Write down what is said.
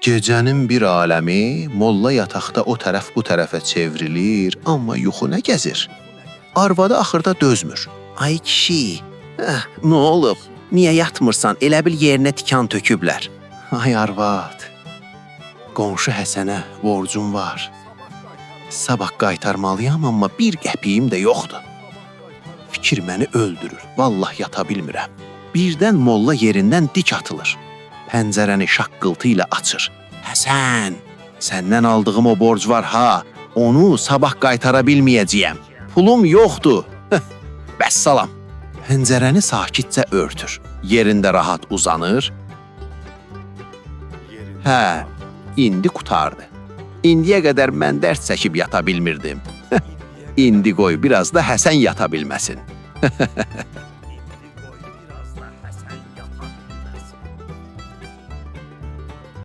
Gecənin bir aləmi, molla yataqda o tərəf bu tərəfə çevrilir, amma yuxu nə gəzir? Arvadı axırda dözmür. Ay kişi, nə olub? Niyə yatmırsan? Elə bil yerinə tikan töküblər. Ay arvad, qonşu Həsənə borcum var. Sabah qaytarmalıyam, amma bir qəpiyim də yoxdur. Fikir məni öldürür, vallah yata bilmirəm. Birdən molla yerindən dik atılır. Pəncərəni şaqqıltı ilə açır. Həsən, səndən aldığım o borc var ha, onu sabah qaytara bilməyəcəyəm. Pulum yoxdur. Bəssalam. Pəncərəni sakitcə örtür. Yerində rahat uzanır. Hə, indi qutardı. İndiyə qədər mən dərd çəkib yata bilmirdim. İndi qoy biraz da Həsən yata bilməsin.